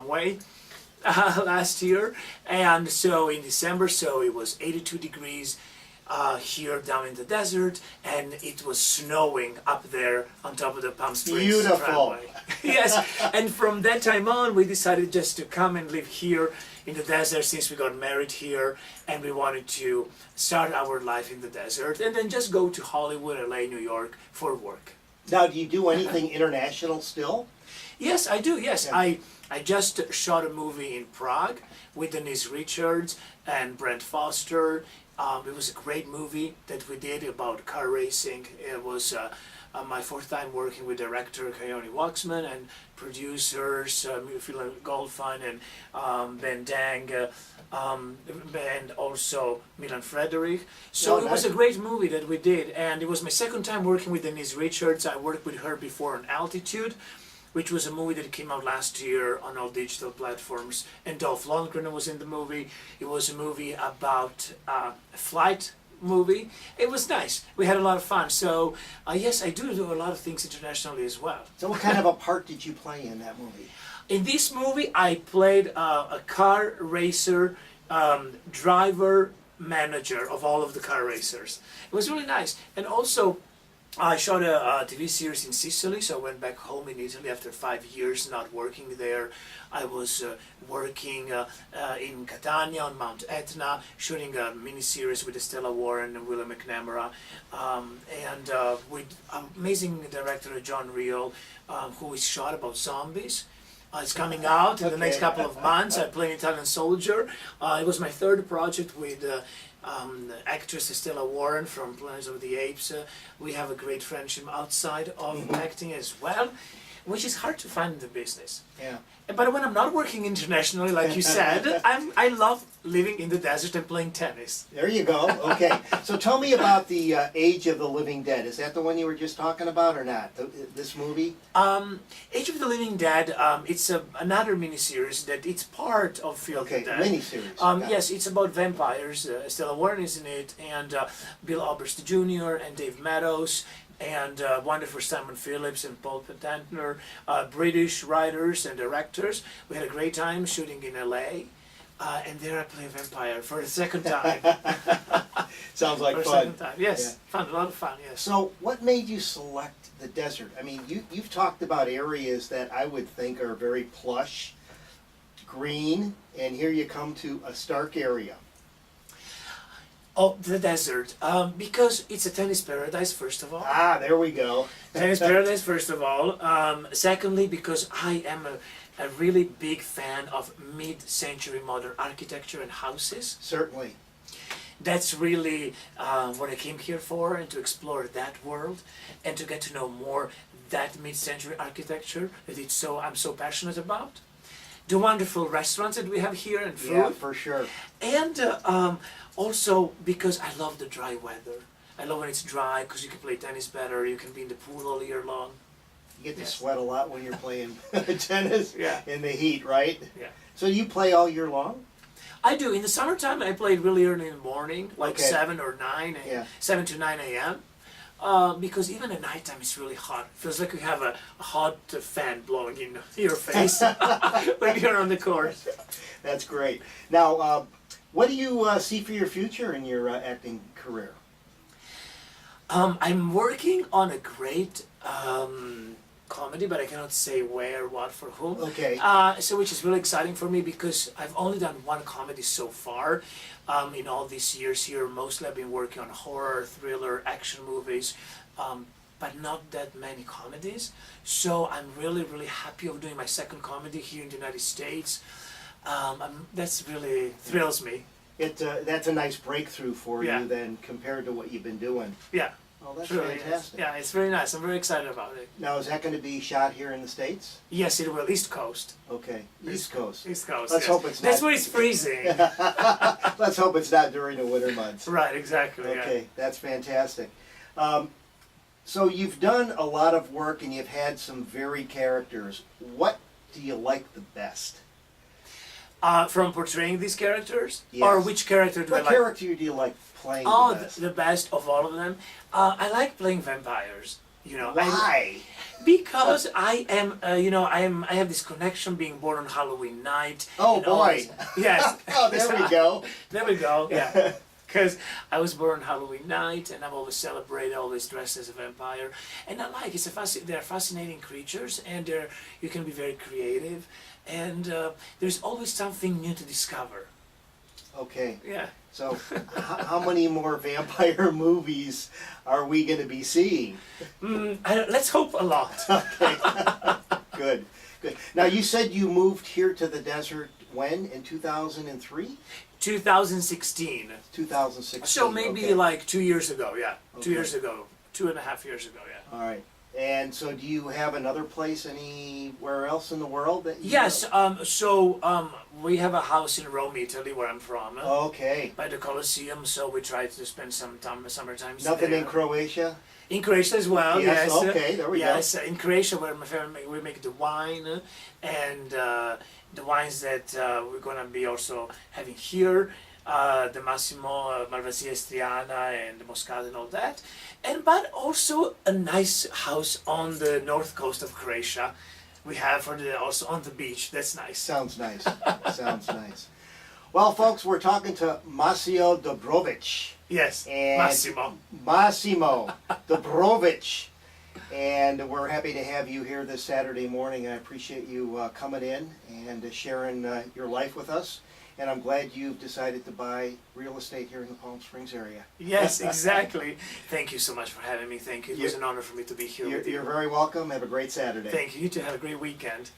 way last year, and so in December, so it was 82 degrees here down in the desert, and it was snowing up there on top of the Palm Springs. Beautiful. Yes, and from that time on, we decided just to come and live here in the desert since we got married here, and we wanted to start our life in the desert, and then just go to Hollywood, LA, New York for work. Now, do you do anything international still? Yes, I do. Yes, Yeah. I just shot a movie in Prague with Denise Richards and Brent Foster. It was a great movie that we did about car racing. It was my fourth time working with director Coyote Waxman and producers Phil Goldfein and Ben Dang and also Milan Frederick. So it was a great movie that we did, and it was my second time working with Denise Richards. I worked with her before on Altitude, which was a movie that came out last year on all digital platforms, and Dolph Lundgren was in the movie. It was a movie about a flight movie. It was nice. We had a lot of fun. So yes, I do a lot of things internationally as well. So what kind of a part did you play in that movie? In this movie, I played a car racer, driver, manager of all of the car racers. It was really nice. And also, I shot a TV series in Sicily, so I went back home in Italy after 5 years not working there. I was working in Catania on Mount Etna, shooting a miniseries with Stella Warren and William McNamara, and with amazing director John Reel, who is shot about zombies. It's coming out in the next couple of months. I play an Italian soldier. It was my third project with actress Stella Warren from Planet of the Apes. We have a great friendship outside of acting as well, which is hard to find in the business. Yeah. But when I'm not working internationally, like you said, I love living in the desert and playing tennis. There you go. Okay. So tell me about the Age of the Living Dead. Is that the one you were just talking about or not? This movie? Age of the Living Dead, it's another miniseries that it's part of Fear of the Dead. Okay, miniseries. Yes, it's about vampires. Stella Warren is in it, and Bill Oberst Jr. and Dave Meadows, and wonderful Simon Phillips and Paul Patantner, British writers and directors. We had a great time shooting in LA, and there I play a vampire for the second time. Sounds like for fun. The second time. Yes, Yeah. fun, a lot of fun, yes. So what made you select the desert? I mean, you've talked about areas that I would think are very plush, green, and here you come to a stark area. Oh, the desert, because it's a tennis paradise, first of all. Ah, there we go. Tennis paradise, first of all. Secondly, because I am a really big fan of mid-century modern architecture and houses. Certainly. That's really what I came here for, and to explore that world, and to get to know more that mid-century architecture that I'm so passionate about. The wonderful restaurants that we have here and food. Yeah, for sure. And also because I love the dry weather. I love when it's dry because you can play tennis better, you can be in the pool all year long. You get to sweat a lot when you're playing tennis in the heat, right? Yeah. So you play all year long? I do. In the summertime, I play really early in the morning, like Okay. 7 or 9, 7 to 9 a.m. Because even at nighttime it's really hot. It feels like you have a hot fan blowing in your face when you're on the court. That's great. Now, what do you see for your future in your acting career? I'm working on a great comedy, but I cannot say where, what, for whom. Okay. So which is really exciting for me because I've only done one comedy so far in all these years here. Mostly I've been working on horror, thriller, action movies, but not that many comedies. So I'm really, really happy of doing my second comedy here in the United States. That's really thrills me. That's a nice breakthrough for Yeah. you then compared to what you've been doing. Yeah. Oh, that's Really fantastic. is. Yeah, it's very nice. I'm very excited about it. Now, is that going to be shot here in the States? Yes, it will. East Coast. Okay, East Coast. East Coast. Let's yes. hope it's That's not- where it's freezing. Let's hope it's not during the winter months. Right, exactly. Okay, that's fantastic. So you've done a lot of work and you've had some varied characters. What do you like the best? From portraying these characters? Yes. Or which character do I What like? character do you like playing Oh, the best? the best of all of them. I like playing vampires. You know, Why? because I am, I have this connection being born on Halloween night. Oh and all boy. this- Yes. Oh, there we go. There we go. Yeah. Because I was born on Halloween night, and I've always celebrated, always dressed as a vampire. And I like they're fascinating creatures, and you can be very creative, and there's always something new to discover. Okay. Yeah. So, how many more vampire movies are we going to be seeing? Let's hope a lot. Okay. Good. Good. Now, you said you moved here to the desert when? In 2003? 2016. 2016. So maybe okay. like 2 years ago, yeah. Okay. 2 years ago. 2.5 years ago, yeah. All right. And so do you have another place anywhere else in the world that you Yes, we have a house in Rome, Italy, where I'm from, Okay. by the Colosseum, so we try to spend some time, summertime Nothing there. in Croatia? In Croatia as well, Yes, yes. okay, there we go. Yes, in Croatia, where my family, we make the wine, and the wines that we're going to be also having here, the Massimo, Malvasia Estriana, and the Moscato and all that. But also a nice house on the north coast of Croatia. We have also on the beach. That's nice. Sounds nice. Sounds nice. Well, folks, we're talking to Massimo Dobrovic. Yes, And Massimo. Dobrovic. And we're happy to have you here this Saturday morning. I appreciate you coming in and sharing your life with us. And I'm glad you've decided to buy real estate here in the Palm Springs area. Yes, exactly. Thank you so much for having me. Thank you. It was an honor for me to be here with you. You're very welcome. Have a great Saturday. Thank you. You too. Have a great weekend.